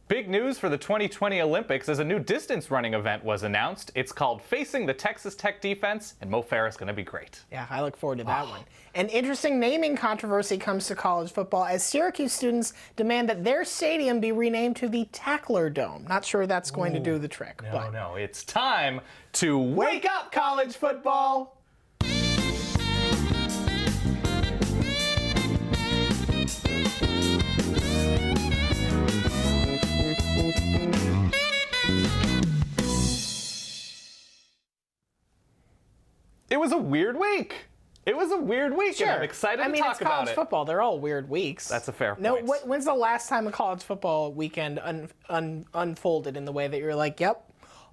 Big news for the 2020 Olympics as a new distance running event was announced. It's called Facing the Texas Tech Defense, and Mo Farah's going to be great. Yeah, I look forward to that one. An interesting naming controversy comes to college football as Syracuse students demand that their stadium be renamed to the Tackler Dome. Not sure that's going to do the trick. No, it's time to wake up, college football! It was a weird week. Sure. And I'm excited to talk about it. It's college football. They're all weird weeks. That's a fair point. No, when's the last time a college football weekend unfolded in the way that you're like, yep,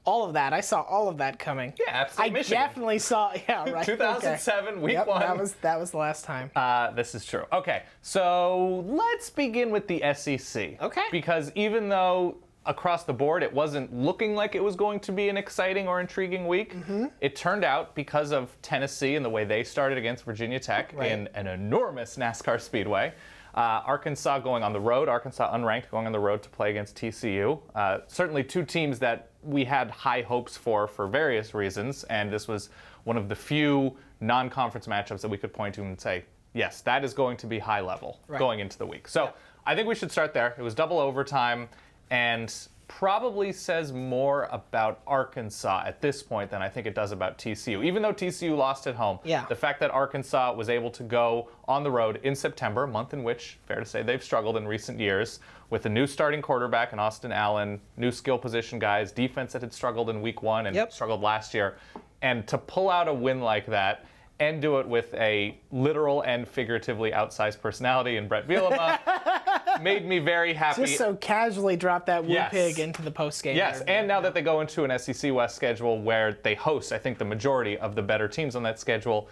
all of that. I saw all of that coming. Yeah, absolutely. I definitely saw, yeah, right. 2007, week yep, one. That was the last time. This is true. Okay, so let's begin with the SEC. Okay. Because even though across the board it wasn't looking like it was going to be an exciting or intriguing week, it turned out, because of Tennessee and the way they started against Virginia Tech in an enormous NASCAR speedway, Arkansas going on the road, Arkansas unranked going on the road to play against TCU. Certainly two teams that we had high hopes for various reasons, and this was one of the few non-conference matchups that we could point to and say, yes, that is going to be high level going into the week. So I think we should start there. It was double overtime, and probably says more about Arkansas at this point than I think it does about TCU. Even though TCU lost at home, the fact that Arkansas was able to go on the road in September, a month in which, fair to say, they've struggled in recent years, with a new starting quarterback in Austin Allen, new skill position guys, defense that had struggled in week one and struggled last year, and to pull out a win like that and do it with a literal and figuratively outsized personality in Brett Bielema made me very happy. Just so casually drop that woo pig into the post-game. Yes, and now that they go into an SEC West schedule where they host, I think, the majority of the better teams on that schedule,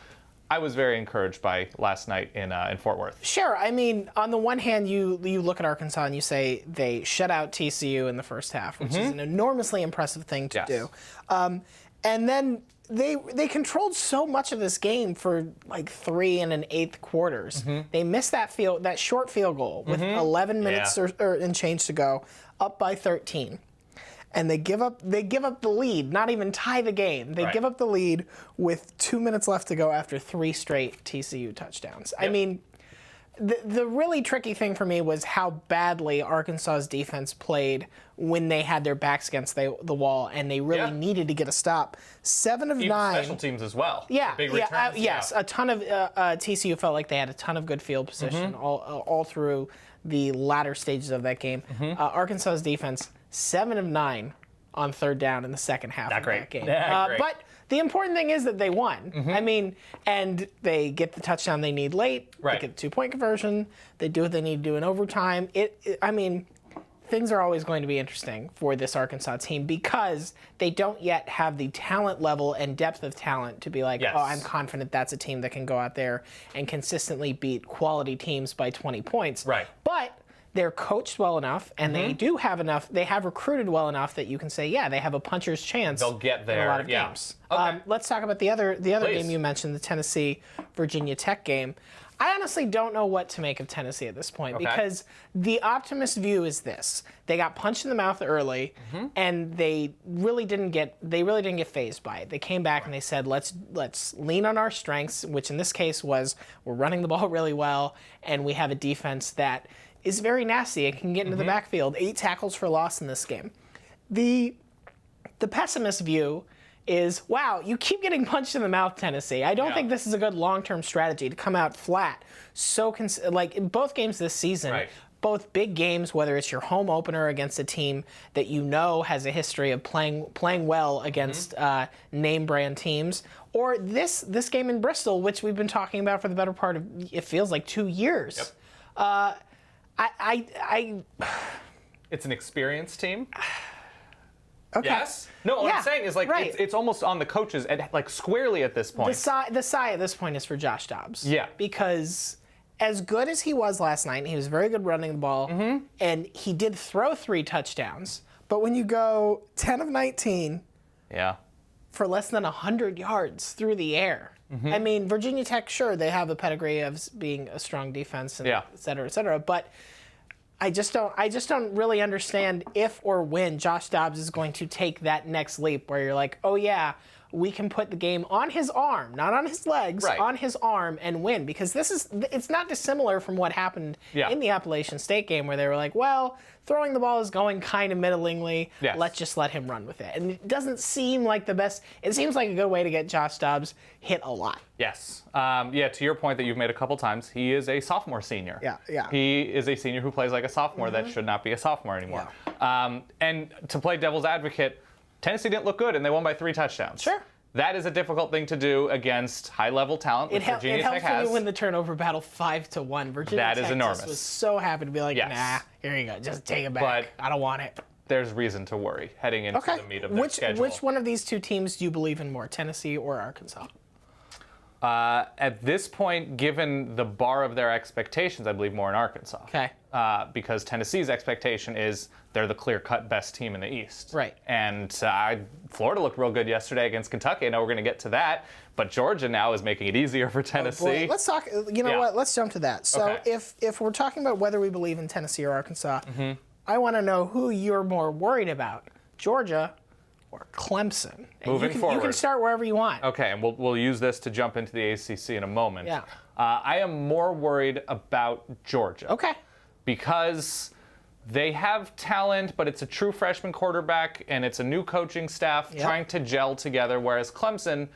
I was very encouraged by last night in Fort Worth. Sure. I mean, on the one hand, you look at Arkansas and you say they shut out TCU in the first half, which is an enormously impressive thing to do. And then they controlled so much of this game for like 3 1/8 quarters. They missed that short field goal with 11 minutes and change to go, up by 13. And they give up the lead, not even tie the game. They give up the lead with 2 minutes left to go after 3 straight TCU touchdowns. I mean, the really tricky thing for me was how badly Arkansas's defense played when they had their backs against the wall and they really needed to get a stop. 7 of 9. Special teams as well. Yeah, big returns. Yes, a ton of TCU felt like they had a ton of good field position all through the latter stages of that game. Arkansas's defense, 7 of 9 on third down in the second half of that game. But the important thing is that they won. I mean, and they get the touchdown they need late. They get the 2-point conversion. They do what they need to do in overtime. I mean, things are always going to be interesting for this Arkansas team because they don't yet have the talent level and depth of talent to be like, oh, I'm confident that's a team that can go out there and consistently beat quality teams by 20 points. But they're coached well enough, and they do have enough. They have recruited well enough that you can say, yeah, they have a puncher's chance. They'll get there. In a lot of games. Let's talk about the other game you mentioned, the Tennessee-Virginia Tech game. I honestly don't know what to make of Tennessee at this point because the optimist view is this: they got punched in the mouth early, and they really didn't get fazed by it. They came back and they said, let's lean on our strengths, which in this case was we're running the ball really well, and we have a defense that is very nasty and can get into the backfield. 8 tackles for loss in this game. The pessimist view is, wow, you keep getting punched in the mouth, Tennessee. I don't think this is a good long-term strategy to come out flat. So, like in both games this season, both big games, whether it's your home opener against a team that you know has a history of playing well against name brand teams, or this game in Bristol, which we've been talking about for the better part of, it feels like 2 years. It's an experienced team. Okay. Yes. No, what I'm saying is like it's almost on the coaches like squarely at this point. The sigh at this point is for Josh Dobbs. Yeah. Because as good as he was last night, he was very good running the ball, and he did throw 3 touchdowns. But when you go 10 of 19 for less than 100 yards through the air, I mean, Virginia Tech, sure, they have a pedigree of being a strong defense, and et cetera, but I just don't really understand if or when Josh Dobbs is going to take that next leap where you're like, oh yeah, we can put the game on his arm, not on his legs, on his arm and win. Because it's not dissimilar from what happened in the Appalachian State game where they were like, well, throwing the ball is going kind of middlingly. Yes. Let's just let him run with it. And it doesn't seem like the best. It seems like a good way to get Josh Dobbs hit a lot. Yes. To your point that you've made a couple times, he is a sophomore senior. Yeah. He is a senior who plays like a sophomore that should not be a sophomore anymore. Yeah. And to play devil's advocate, Tennessee didn't look good, and they won by 3 touchdowns. Sure. That is a difficult thing to do against high-level talent, which Virginia Tech has. It helps when you win the turnover battle 5-1. Virginia Tech enormous. was so happy to be like, nah, here you go, just take it back. But I don't want it. There's reason to worry heading into the meat of their schedule. Which one of these 2 teams do you believe in more, Tennessee or Arkansas? At this point, given the bar of their expectations, I believe more in Arkansas. Okay. Because Tennessee's expectation is they're the clear-cut best team in the East. Right. And Florida looked real good yesterday against Kentucky. I know we're going to get to that, but Georgia now is making it easier for Tennessee. Oh boy. Let's talk. You know what? Let's jump to that. So if we're talking about whether we believe in Tennessee or Arkansas, I want to know who you're more worried about, Georgia or Clemson. And Moving forward. You can start wherever you want. Okay, and we'll use this to jump into the ACC in a moment. Yeah. I am more worried about Georgia. Okay. Because they have talent, but it's a true freshman quarterback, and it's a new coaching staff trying to gel together, whereas Clemson,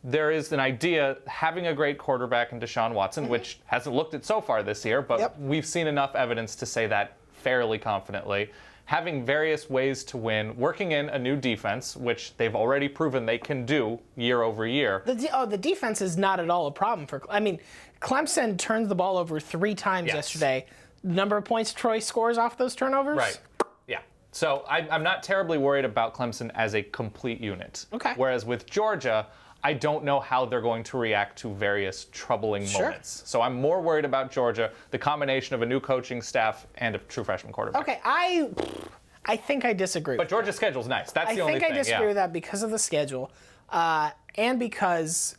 there is an idea having a great quarterback in Deshaun Watson, which hasn't looked it so far this year, but we've seen enough evidence to say that fairly confidently. Having various ways to win, working in a new defense, which they've already proven they can do year over year. The defense is not at all a problem for. I mean, Clemson turned the ball over 3 times yesterday. Number of points Troy scores off those turnovers? Right. Yeah. So I'm not terribly worried about Clemson as a complete unit. Okay. Whereas with Georgia, I don't know how they're going to react to various troubling moments. So I'm more worried about Georgia, the combination of a new coaching staff and a true freshman quarterback. Okay, I think I disagree. But Georgia's schedule's nice. That's the only thing. I think I disagree with that because of the schedule, and because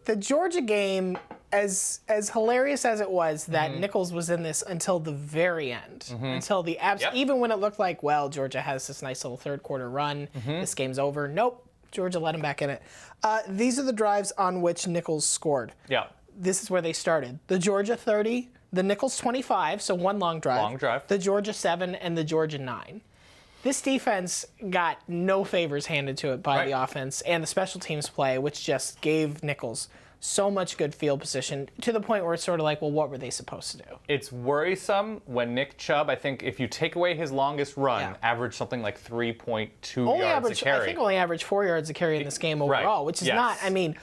the Georgia game, as hilarious as it was, that Nichols was in this until the very end, until the even when it looked like, well, Georgia has this nice little third quarter run, this game's over. Nope. Georgia let him back in it. These are the drives on which Nichols scored. Yeah. This is where they started. The Georgia 30, the Nichols 25, so 1 long drive. Long drive. The Georgia 7, and the Georgia 9. This defense got no favors handed to it by the offense and the special teams play, which just gave Nichols so much good field position to the point where it's sort of like, well, what were they supposed to do? It's worrisome when Nick Chubb, I think if you take away his longest run, averaged something like 3.2 yards a carry. I think only averaged 4 yards a carry in this game overall, which is not, I mean,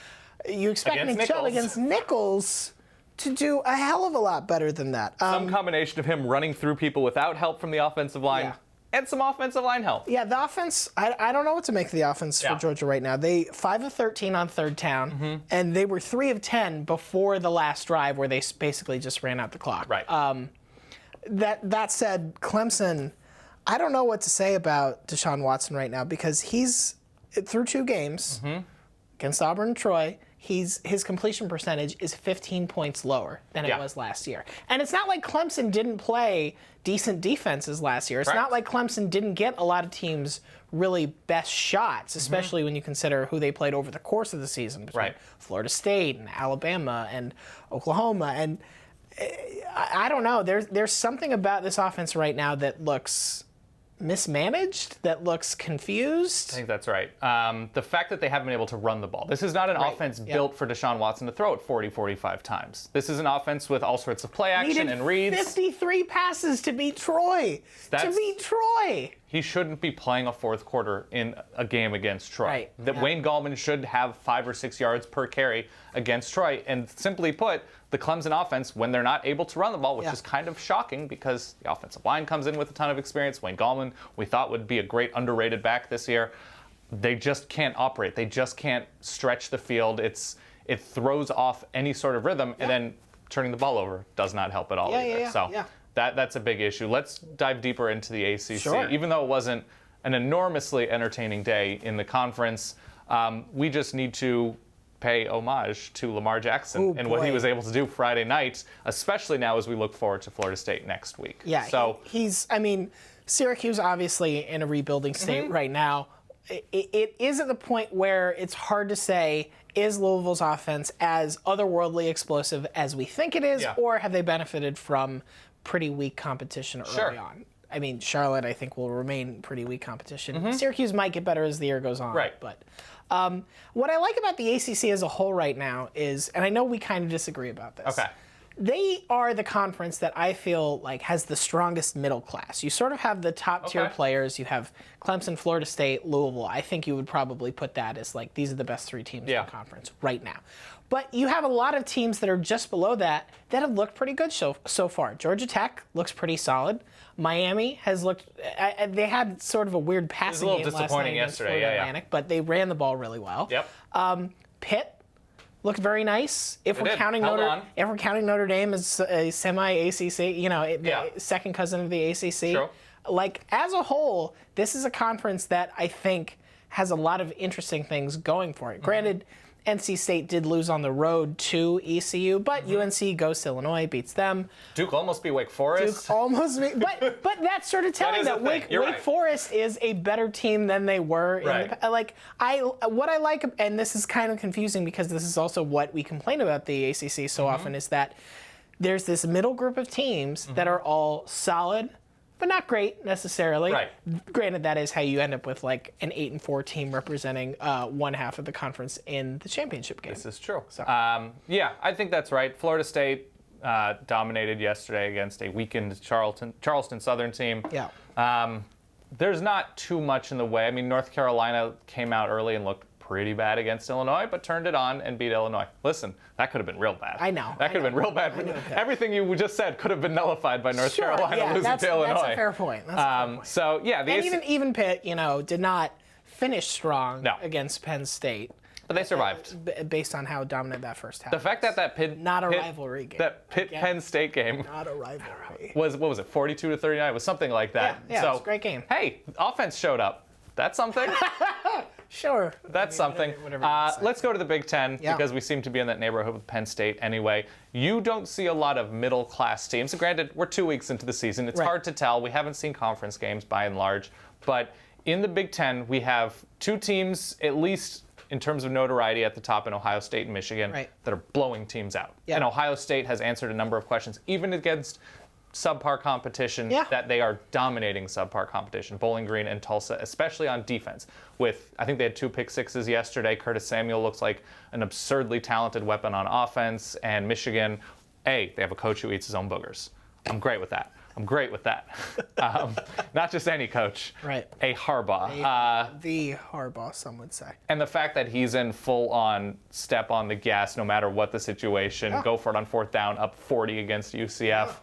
you expect Nick Chubb against Nichols to do a hell of a lot better than that. Some combination of him running through people without help from the offensive line. And some offensive line help. Yeah, the offense, I don't know what to make of the offense for Georgia right now. They 5 of 13 on third down, and they were 3 of 10 before the last drive where they basically just ran out the clock. Right. That said, Clemson, I don't know what to say about Deshaun Watson right now because he's, through 2 games, against Auburn and Troy, his completion percentage is 15 points lower than it was last year. And it's not like Clemson didn't play decent defenses last year. It's not like Clemson didn't get a lot of teams really best shots, especially when you consider who they played over the course of the season between Florida State and Alabama and Oklahoma. And I don't know. There's something about this offense right now that looks mismanaged, that looks confused. I think that's right. The fact that they haven't been able to run the ball. This is not an offense built for Deshaun Watson to throw it 40, 45 times. This is an offense with all sorts of play action and reads. 53 passes to beat Troy. He shouldn't be playing a fourth quarter in a game against Troy. Wayne Gallman should have 5 or 6 yards per carry against Troy. And simply put, the Clemson offense, when they're not able to run the ball, which is kind of shocking because the offensive line comes in with a ton of experience. Wayne Gallman, we thought would be a great underrated back this year. They just can't operate. They just can't stretch the field. It throws off any sort of rhythm, and then turning the ball over does not help at all either. That's a big issue. Let's dive deeper into the ACC. Even though it wasn't an enormously entertaining day in the conference, we just need to pay homage to Lamar Jackson and what he was able to do Friday night, especially now as we look forward to Florida State next week. Yeah, so I mean, Syracuse obviously in a rebuilding state right now. It is at the point where it's hard to say, is Louisville's offense as otherworldly explosive as we think it is, or have they benefited from pretty weak competition early on? I mean, Charlotte, I think, will remain pretty weak competition. Syracuse might get better as the year goes on. Right. But what I like about the ACC as a whole right now is, and I know we kind of disagree about this. Okay. They are the conference that I feel like has the strongest middle class. You sort of have the top tier players. You have Clemson, Florida State, Louisville. I think you would probably put that as like these are the best 3 teams in the conference right now. But you have a lot of teams that are just below that have looked pretty good so far. Georgia Tech looks pretty solid. Miami has looked. They had sort of a weird passing game last night against Florida Atlantic, but they ran the ball really well. Yep. Pitt looked very nice. If we're counting Notre Dame as a semi-ACC, second cousin of the ACC. True. Like as a whole, this is a conference that I think has a lot of interesting things going for it. Granted, NC State did lose on the road to ECU, but UNC goes to Illinois, beats them. Duke almost beat Wake Forest. But that's sort of telling that Wake Forest is a better team than they were. What I like, and this is kind of confusing because this is also what we complain about the ACC so often, is that there's this middle group of teams that are all solid, but not great necessarily. Right. Granted, that is how you end up with like an 8-4 team representing one half of the conference in the championship game. This is true. So. Yeah, I think that's right. Florida State dominated yesterday against a weakened Charleston Southern team. Yeah. There's not too much in the way. I mean, North Carolina came out early and looked pretty bad against Illinois, but turned it on and beat Illinois. Listen, that could have been real bad. I know. That could have been real bad. Everything you just said could have been nullified by North Carolina losing to Illinois. That's a fair point. So, yeah. Even Pitt, did not finish strong against Penn State. But they survived. Based on how dominant that first half The fact that rivalry game. That Pitt-Penn State game. Not a rivalry. Was, what was it, 42-39? It was something like that. Yeah, it was a great game. Hey, offense showed up. That's something. Sure. That's something. Whatever let's go to the Big Ten because we seem to be in that neighborhood with Penn State anyway. You don't see a lot of middle-class teams. Granted, we're 2 weeks into the season. It's hard to tell. We haven't seen conference games by and large. But in the Big Ten, we have 2 teams, at least in terms of notoriety, at the top in Ohio State and Michigan that are blowing teams out. Yeah. And Ohio State has answered a number of questions, even against subpar competition, that they are dominating subpar competition. Bowling Green and Tulsa, especially on defense. I think they had 2 pick sixes yesterday. Curtis Samuel looks like an absurdly talented weapon on offense. And Michigan, they have a coach who eats his own boogers. I'm great with that. Not just any coach. Right. A Harbaugh. The Harbaugh, some would say. And the fact that he's in full-on step on the gas no matter what the situation, go for it on 4th down, up 40 against UCF.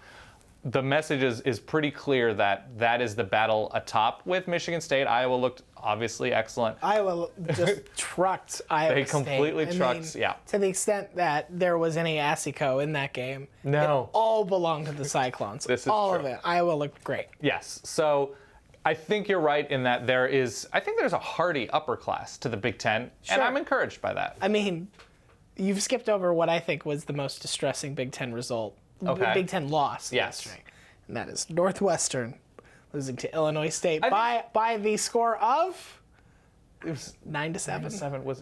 The message is pretty clear that is the battle atop with Michigan State. Iowa looked obviously excellent. Iowa just trucked Iowa State. They completely trucked, To the extent that there was any Asico in that game, it all belonged to the Cyclones. This is all true. of it. Iowa looked great. Yes. So I think you're right in that there's a hearty upper class to the Big Ten, and I'm encouraged by that. I mean, you've skipped over what I think was the most distressing Big Ten result. Big Ten loss yesterday. And that is Northwestern losing to Illinois State by the score of it was 9-7.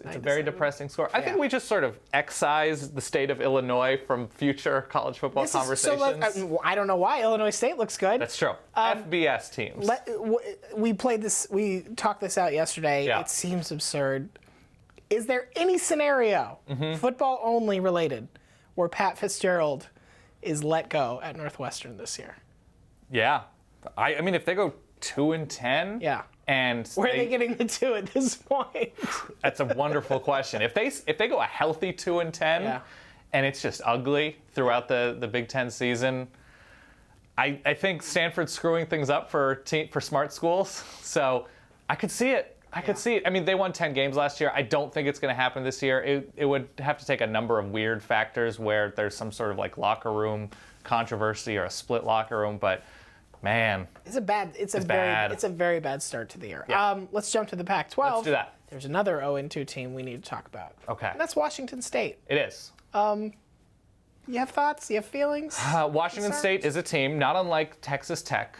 It's a very depressing score. I think we just sort of excise the state of Illinois from future college football conversations. I don't know why Illinois State looks good. That's true. FBS teams. We talked this out yesterday. It seems absurd. Is there any scenario, football only related, where Pat Fitzgerald is let go at Northwestern this year? Yeah. I mean, if they go 2-10, and where are they getting the 2 at this point? That's a wonderful question. If they go a healthy 2-10, and it's just ugly throughout the Big Ten season, I think Stanford's screwing things up for smart schools. So I could see it. I mean, they won 10 games last year. I don't think it's going to happen this year. It would have to take a number of weird factors where there's some sort of like locker room controversy or a split locker room. But Man. It's a very bad start to the year. Yeah. Let's jump to the Pac-12. Let's do that. There's another 0-2 team we need to talk about. Okay. And that's Washington State. It is. You have thoughts? You have feelings? Washington State is a team, not unlike Texas Tech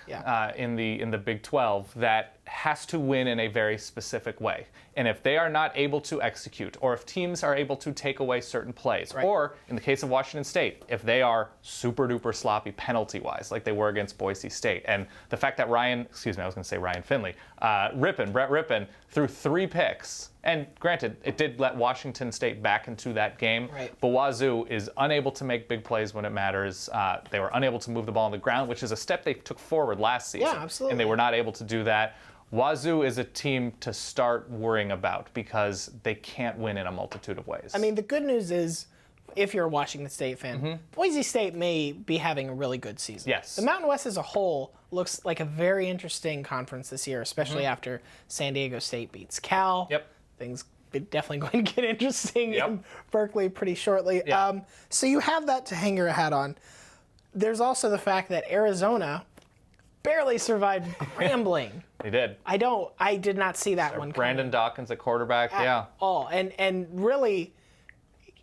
in the Big 12, that has to win in a very specific way. And if they are not able to execute, or if teams are able to take away certain plays, or in the case of Washington State, if they are super duper sloppy penalty-wise, like they were against Boise State. And the fact that Ryan Finley, Brett Rippon, threw 3 picks. And granted, it did let Washington State back into that game, but Wazoo is unable to make big plays when it matters. They were unable to move the ball on the ground, which is a step they took forward last season. Yeah, absolutely. And they were not able to do that. Wazoo is a team to start worrying about because they can't win in a multitude of ways. I mean, the good news is, if you're a Washington State fan, Boise State may be having a really good season. Yes. The Mountain West as a whole looks like a very interesting conference this year, especially after San Diego State beats Cal. Yep. Things are definitely going to get interesting Yep. in Berkeley pretty shortly. Yeah. So you have that to hang your hat on. There's also the fact that Arizona barely survived Grambling. They did. I did not see that one coming. Brandon Dawkins at quarterback, At all. And really,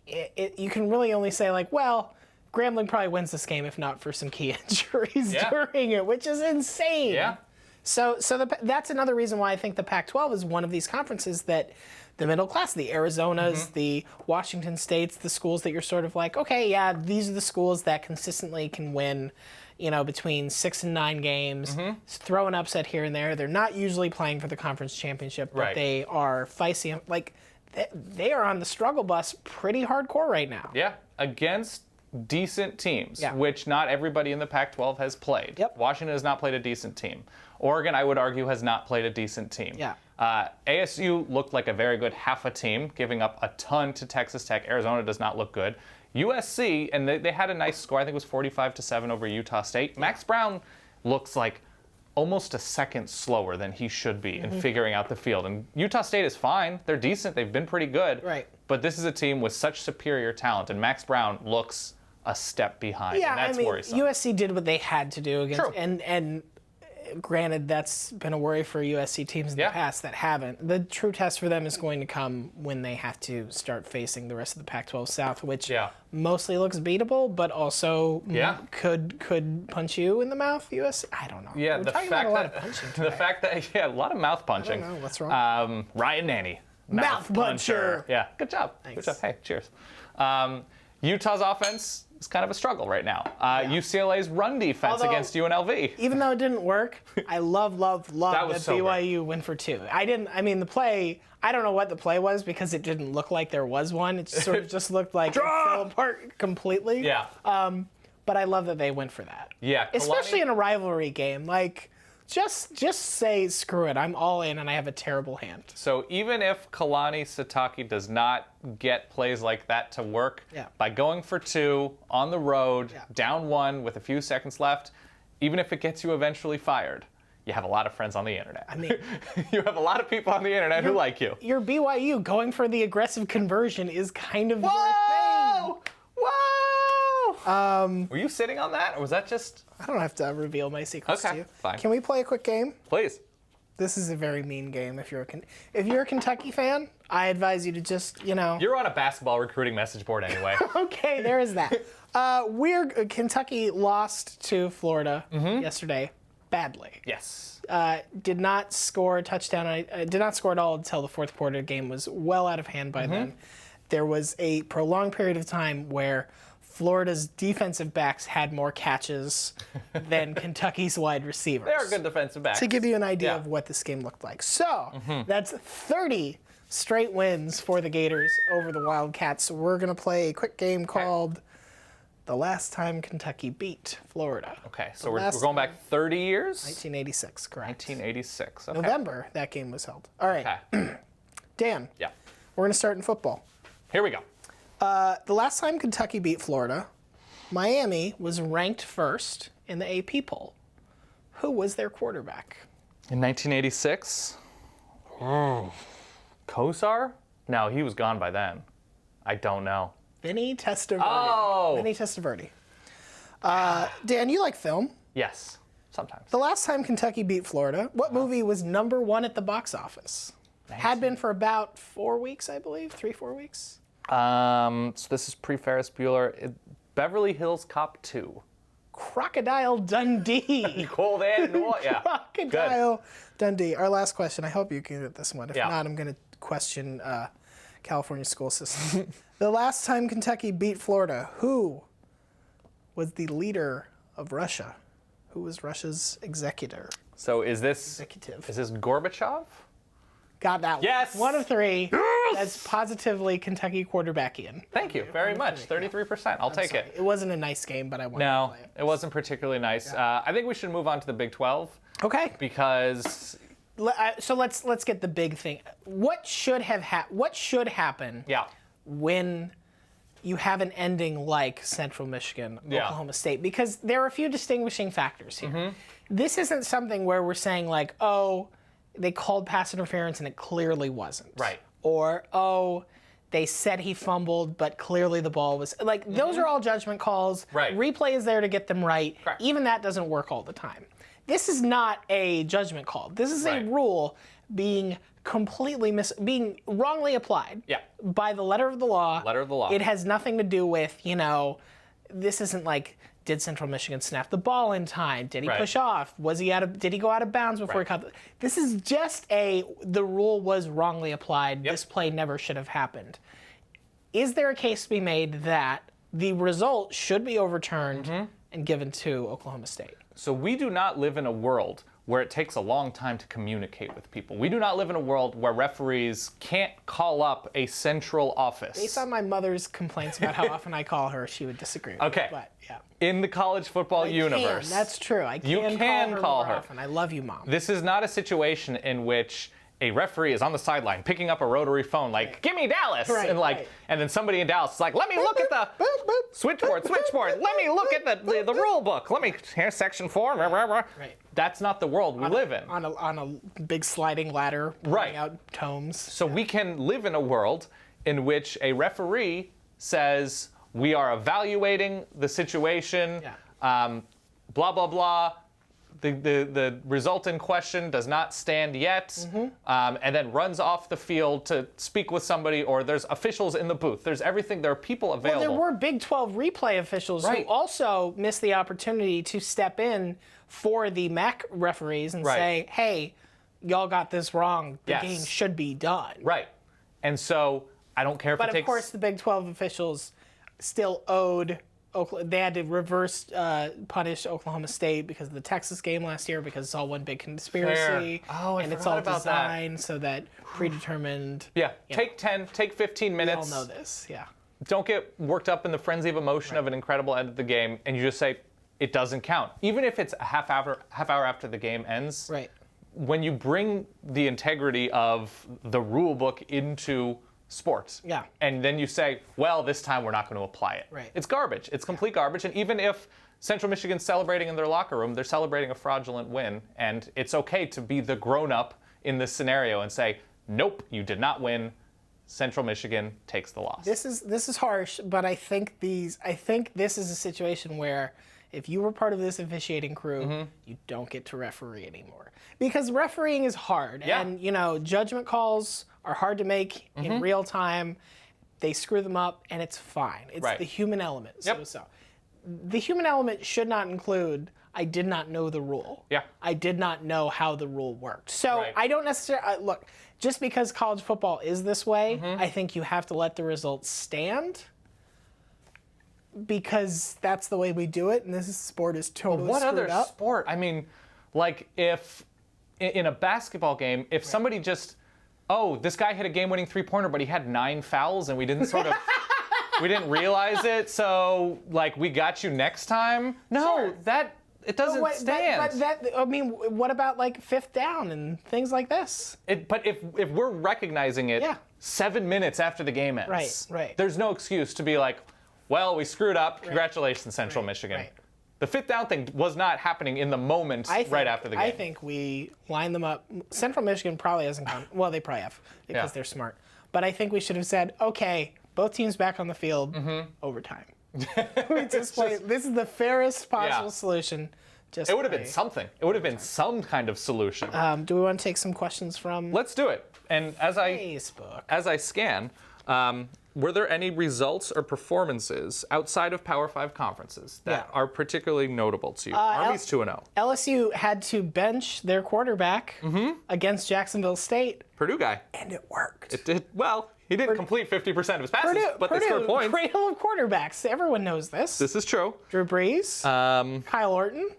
you can really only say, like, well, Grambling probably wins this game if not for some key injuries during it, which is insane. Yeah. So that's another reason why I think the Pac-12 is one of these conferences that the middle class, the Arizonas, the Washington States, the schools that you're sort of like, okay, yeah, these are the schools that consistently can win, between 6 and 9 games, throw an upset here and there. They're not usually playing for the conference championship, but they are feisty. Like, they are on the struggle bus pretty hardcore right now. Yeah, against decent teams, Yeah. which not everybody in the Pac-12 has played. Yep. Washington has not played a decent team. Oregon, I would argue, has not played a decent team. Yeah. ASU looked like a very good half a team, giving up a ton to Texas Tech. Arizona does not look good. USC, and they had a nice score, I think it was 45-7 over Utah State. Max Brown looks like almost a second slower than he should be in figuring out the field. And Utah State is fine. They're decent. They've been pretty good. Right. But this is a team with such superior talent, and Max Brown looks a step behind, and that's worrisome. USC did what they had to do against, True. and granted, that's been a worry for USC teams in the past that haven't. The true test for them is going to come when they have to start facing the rest of the Pac-12 South, which mostly looks beatable, but also could punch you in the mouth. USC, I don't know. Yeah, We're the talking fact about a lot that of punching today. the fact that a lot of mouth punching. I don't know what's wrong. Ryan Nanny, Mouth puncher. Yeah, good job. Thanks. Good job. Hey, cheers. Utah's offense is kind of a struggle right now. UCLA's run defense against UNLV. Even though it didn't work, I love that so BYU went for 2. The play, I don't know what the play was because it didn't look like there was one. It sort of just looked like it fell apart completely. Yeah. But I love that they went for that. Yeah. Especially in a rivalry game. Like, just say, screw it, I'm all in and I have a terrible hand. So even if Kalani Sitake does not get plays like that to work, by going for 2 on the road, down 1 with a few seconds left, even if it gets you eventually fired, you have a lot of friends on the internet. I mean, you have a lot of people on the internet who like you. Your BYU going for the aggressive conversion is kind of your thing. Whoa! Were you sitting on that, or was that just... I don't have to reveal my secrets to you. Fine. Can we play a quick game? Please. This is a very mean game. If you're a Kentucky fan, I advise you to just, You're on a basketball recruiting message board anyway. Okay, there is that. Kentucky lost to Florida yesterday badly. Yes. Did not score a touchdown. Did not score at all until the fourth quarter. The game was well out of hand by then. There was a prolonged period of time where Florida's defensive backs had more catches than Kentucky's wide receivers. They are good defensive backs. To give you an idea of what this game looked like. So, that's 30 straight wins for the Gators over the Wildcats. So we're going to play a quick game called The Last Time Kentucky Beat Florida. Okay, so we're going back 30 years? 1986, correct. 1986, okay. November, that game was held. All right. Okay. Dan, we're going to start in football. Here we go. The last time Kentucky beat Florida, Miami was ranked first in the AP poll. Who was their quarterback? In 1986? Kosar? No, he was gone by then. I don't know. Vinny Testaverde. Oh! Vinny Testaverde. Dan, you like film. Yes. Sometimes. The last time Kentucky beat Florida, what movie was #1 at the box office? Had been for about 4 weeks, I believe. 3-4 weeks. So this is pre-Ferris Bueller. Beverly Hills Cop 2. Crocodile Dundee. Cold and yeah. Crocodile Dundee. Our last question. I hope you can get this one. If Yeah. not, I'm going to question California school system. The last time Kentucky beat Florida, who was the leader of Russia? Who was Russia's executor? So is this Gorbachev? Got that one. Yes! 1 of 3. That's positively Kentucky quarterbackian. Thank you very much. 33%. I'll take it. It wasn't a nice game, but I wanted to No, play it. it wasn't particularly nice. I think we should move on to the Big 12 Okay. because So let's get the big thing. What should happen yeah, when you have an ending like Central Michigan, Yeah. Oklahoma State? Because there are a few distinguishing factors here. This isn't something where we're saying like, oh, they called pass interference and it clearly wasn't. Right. Or, oh, they said he fumbled, but clearly the ball was... Like, those are all judgment calls. Right. Replay is there to get them right. Correct. Even that doesn't work all the time. This is not a judgment call. This is Right. a rule being completely being wrongly applied Yeah. by the letter of the law. Letter of the law. It has nothing to do with, this isn't like, did Central Michigan snap the ball in time? Did he Right. push off? Did he go out of bounds before he caught this is just the rule was wrongly applied. Yep. This play never should have happened. Is there a case to be made that the result should be overturned and given to Oklahoma State? So we do not live in a world where it takes a long time to communicate with people. We do not live in a world where referees can't call up a central office. Based on my mother's complaints about how often I call her, she would disagree with Okay. me. But yeah. In the college football universe. That's true. I You can can call her call more her. often. I love you, Mom. This is not a situation in which a referee is on the sideline picking up a rotary phone like, give me Dallas! Right, and right. and then somebody in Dallas is like, let me look at the switchboard, let me look at the rule book. Here's section 4. Right. That's not the world we live in. On a big sliding ladder, Right. pulling out tomes. So we can live in a world in which a referee says, we are evaluating the situation, blah, blah, blah. The result in question does not stand yet, and then runs off the field to speak with somebody, or there's officials in the booth. There's everything. There are people available. Well, there were Big 12 replay officials Right. who also missed the opportunity to step in for the MAC referees and Right. say, hey, y'all got this wrong. The Yes. game should be done. Right. And so I don't care if But it of takes... course, the Big 12 officials still owed they had to reverse punish Oklahoma State because of the Texas game last year because it's all one big conspiracy. Fair. Oh, I and it's forgot all about that. designed so that predetermined. Yeah, take 10, take 15 We minutes. all know this, yeah. Don't get worked up in the frenzy of emotion of an incredible end of the game, and you just say, it doesn't count. Even if it's a half hour after the game ends, Right. when you bring the integrity of the rule book into sports, Yeah. and then you say, well, this time we're not going to apply it. Right. It's garbage. It's complete garbage. And even if Central Michigan's celebrating in their locker room, they're celebrating a fraudulent win, and it's okay to be the grown-up in this scenario and say, nope, you did not win. Central Michigan takes the loss. This is harsh, but I think this is a situation where if you were part of this officiating crew, you don't get to referee anymore. Because refereeing is hard. Yeah. And, judgment calls are hard to make in real time. They screw them up, and it's fine. It's Right. the human element. Yep. So the human element should not include, I did not know the rule. Yeah. I did not know how the rule worked. So Right. I don't necessarily, look, just because college football is this way, I think you have to let the results stand. Because that's the way we do it, and this sport is totally What screwed other up. sport? I mean, like if in a basketball game, if somebody just, oh, this guy hit a game-winning three-pointer, but he had 9 fouls, and we didn't sort of, we didn't realize it, so like we got you next time. No, Sure. it doesn't stand. What about like fifth down and things like this? But if we're recognizing it Yeah. 7 minutes after the game ends, Right. there's no excuse to be like, well, we screwed up. Congratulations, Central Michigan. right. The fifth down thing was not happening in the moment right after the game. I think we line them up. Central Michigan probably hasn't gone. Well, they probably have because Yeah. they're smart. But I think we should have said, okay, both teams back on the field, overtime. We just play. This is the fairest possible solution It would have been something. It would have been some kind of solution. Do we want to take some questions from Let's do it. And as Facebook? As I scan, were there any results or performances outside of Power 5 conferences that are particularly notable to you? Army's 2-0. LSU had to bench their quarterback against Jacksonville State. Purdue guy. And it worked. It did. Well, he didn't complete 50% of his passes, but they scored points. Cradle of quarterbacks. Everyone knows this. This is true. Drew Brees. Kyle Orton.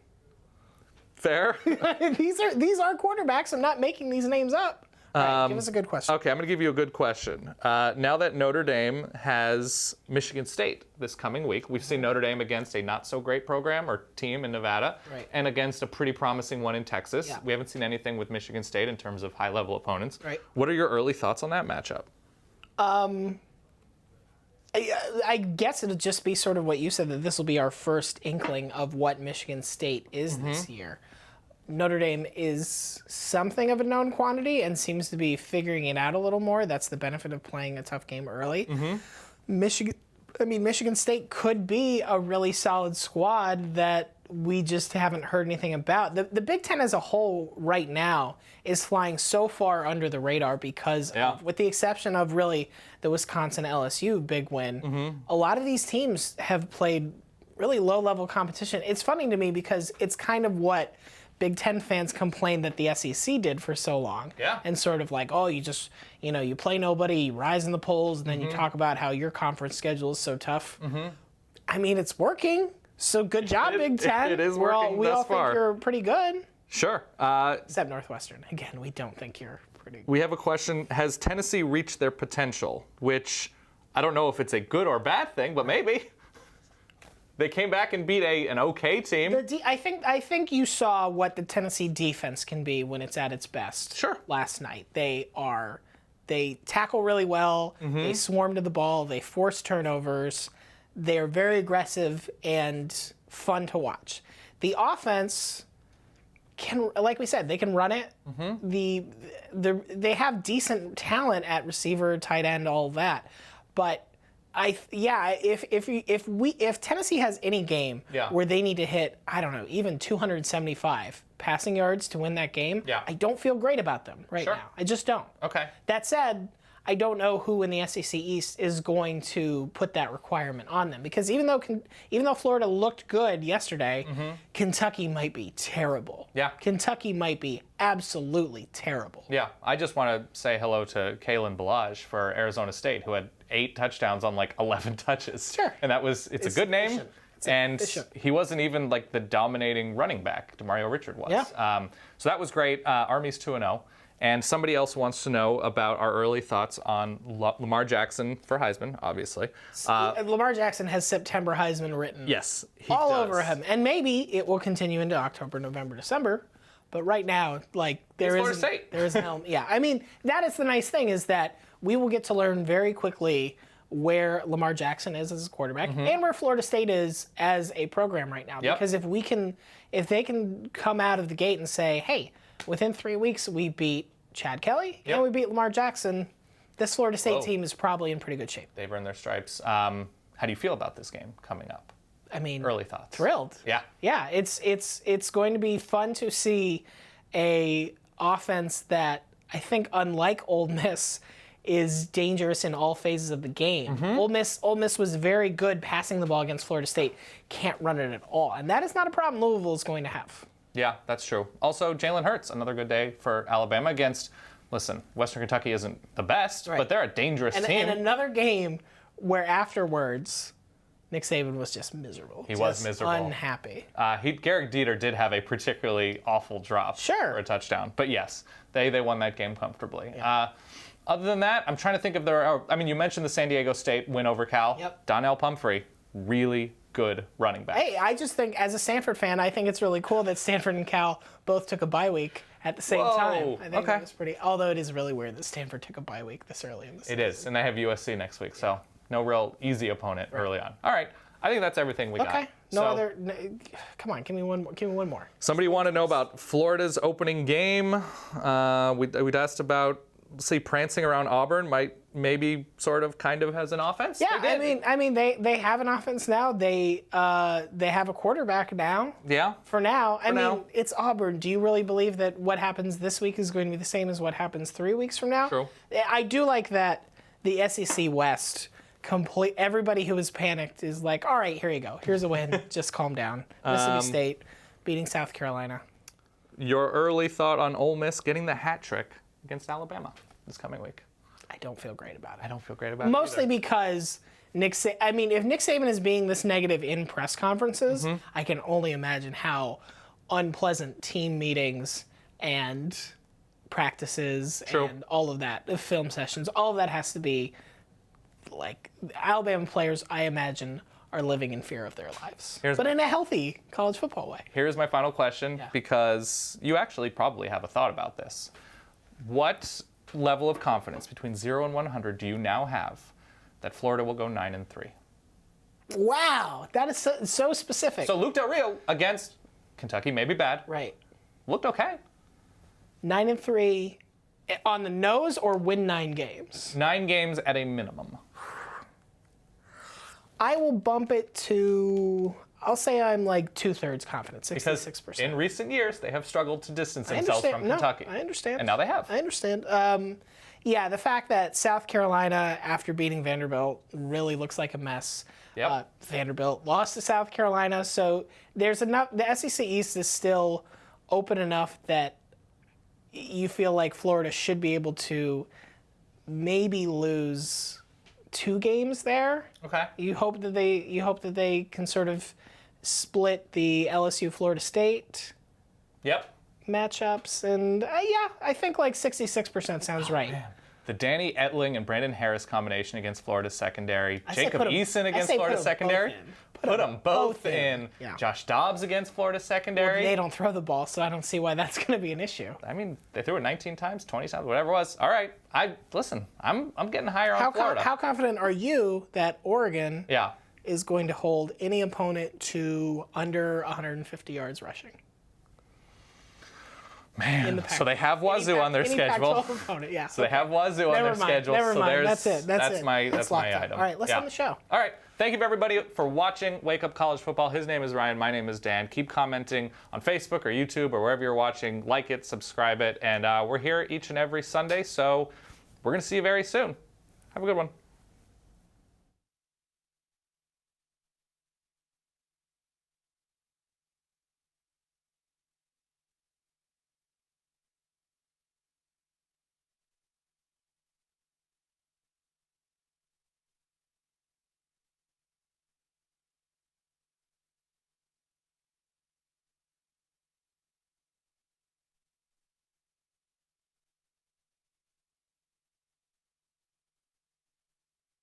Fair. These are quarterbacks. I'm not making these names up. All right, give us a good question. Okay, I'm going to give you a good question. Now that Notre Dame has Michigan State this coming week, we've seen Notre Dame against a not-so-great program or team in Nevada, and against a pretty promising one in Texas. Yeah. We haven't seen anything with Michigan State in terms of high-level opponents. Right. What are your early thoughts on that matchup? I guess it'll just be sort of what you said, that this will be our first inkling of what Michigan State is this year. Notre Dame is something of a known quantity and seems to be figuring it out a little more. That's the benefit of playing a tough game early. Michigan State could be a really solid squad that we just haven't heard anything about. The Big Ten as a whole right now is flying so far under the radar because, with the exception of really the Wisconsin LSU big win, a lot of these teams have played really low-level competition. It's funny to me because it's kind of what Big Ten fans complained that the SEC did for so long. Yeah. And sort of like, oh, you just, you play nobody, you rise in the polls, and then you talk about how your conference schedule is so tough. I mean, it's working. So good job, Big Ten. It is working we thus all far. think you're pretty good. Sure. Except Northwestern. Again, we don't think you're pretty good. We have a question. Has Tennessee reached their potential? Which, I don't know if it's a good or bad thing, but maybe. They came back and beat an okay team. I think you saw what the Tennessee defense can be when it's at its best. Sure. Last night, they tackle really well. They swarm to the ball. They force turnovers. They're very aggressive and fun to watch. The offense can, like we said, they can run it. They have decent talent at receiver, tight end, all of that, but. If Tennessee has any game where they need to hit, I don't know, even 275 passing yards to win that game, I don't feel great about them right now. I just don't. Okay. That said, I don't know who in the SEC East is going to put that requirement on them, because even though Florida looked good yesterday, Kentucky might be terrible. Yeah. Kentucky might be absolutely terrible. Yeah. I just want to say hello to Kalen Ballage for Arizona State, who had 8 touchdowns on like 11 touches. Sure. And it's a good name. And he wasn't even like the dominating running back Demario Richard was. Yeah. So that was great. Army's 2-0. And somebody else wants to know about our early thoughts on Lamar Jackson for Heisman, obviously. Lamar Jackson has September Heisman written all over him. And maybe it will continue into October, November, December. But right now, like, there is an element. Yeah, I mean, that is the nice thing, is that we will get to learn very quickly where Lamar Jackson is as a quarterback and where Florida State is as a program right now. Because if they can come out of the gate and say, hey, within 3 weeks we beat Chad Kelly and we beat Lamar Jackson, this Florida State team is probably in pretty good shape. They've earned their stripes. How do you feel about this game coming up? I mean, early thoughts. Thrilled. Yeah. Yeah, it's going to be fun to see a offense that I think, unlike Ole Miss, is dangerous in all phases of the game. Ole Miss was very good passing the ball against Florida State. Can't run it at all, and that is not a problem Louisville is going to have. Yeah, that's true. Also, Jalen Hurts, another good day for Alabama against, Western Kentucky isn't the best, but they're a dangerous team. And another game where afterwards, Nick Saban was just miserable. He was miserable. Unhappy. Garrett Dieter did have a particularly awful drop for a touchdown. But yes, they won that game comfortably. Yeah. Other than that, I'm trying to think if you mentioned the San Diego State win over Cal. Yep. Donnell Pumphrey, really good running back. Hey, I just think, as a Stanford fan, I think it's really cool that Stanford and Cal both took a bye week at the same time. I think that was pretty, although it is really weird that Stanford took a bye week this early in the season. It is, and they have USC next week, so no real easy opponent early on. All right, I think that's everything we got. Okay, come on, give me one more. Somebody wanted to know about Florida's opening game. We'd asked about see prancing around Auburn might maybe sort of kind of has an offense. Yeah, I mean they have an offense now. They have a quarterback now. Yeah. For now. I mean, now. it's Auburn. Do you really believe that what happens this week is going to be the same as what happens 3 weeks from now? True. I do like that the SEC West everybody who was panicked is like, all right, here you go. Here's a win. Just calm down. Mississippi State beating South Carolina. Your early thought on Ole Miss getting the hat trick against Alabama this coming week? I don't feel great about it. I don't feel great about it Mostly because if Nick Saban is being this negative in press conferences, I can only imagine how unpleasant team meetings and practices and all of that, the film sessions, all of that has to be. Like, Alabama players, I imagine, are living in fear of their lives. But in a healthy college football way. Here's my final question, because you actually probably have a thought about this. What level of confidence between 0 and 100 do you now have that Florida will go 9-3? Wow, that is so specific. So Luke Del Rio against Kentucky, maybe bad. Right. Looked okay. 9-3 on the nose or win 9 games? 9 games at a minimum. I will bump it to, I'll say I'm like 2/3 confident, 66%. Because in recent years, they have struggled to distance themselves from Kentucky. I understand. And now they have. I understand. Yeah, the fact that South Carolina, after beating Vanderbilt, really looks like a mess. Yep. Vanderbilt lost to South Carolina, so there's enough. The SEC East is still open enough that you feel like Florida should be able to maybe lose 2 games there. Okay. You hope that they can sort of split the LSU Florida State matchups, and I think like 66% sounds right. Man. The Danny Etling and Brandon Harris combination against Florida's secondary. Jacob Eason against Florida's secondary. Put them both in. Yeah. Josh Dobbs against Florida's secondary. Well, they don't throw the ball, so I don't see why that's going to be an issue. I mean, they threw it 19 times, 20 times, whatever it was. All right. I'm getting higher on Florida. How confident are you that Oregon is going to hold any opponent to under 150 yards rushing? Man, so they have Wazoo on their schedule. Opponent, yeah. So they have Wazoo on their schedule. Never mind. So That's it. That's my item. All right, let's end the show. All right. Thank you, everybody, for watching Wake Up College Football. His name is Ryan. My name is Dan. Keep commenting on Facebook or YouTube or wherever you're watching. Like it, subscribe it. And we're here each and every Sunday, so we're going to see you very soon. Have a good one.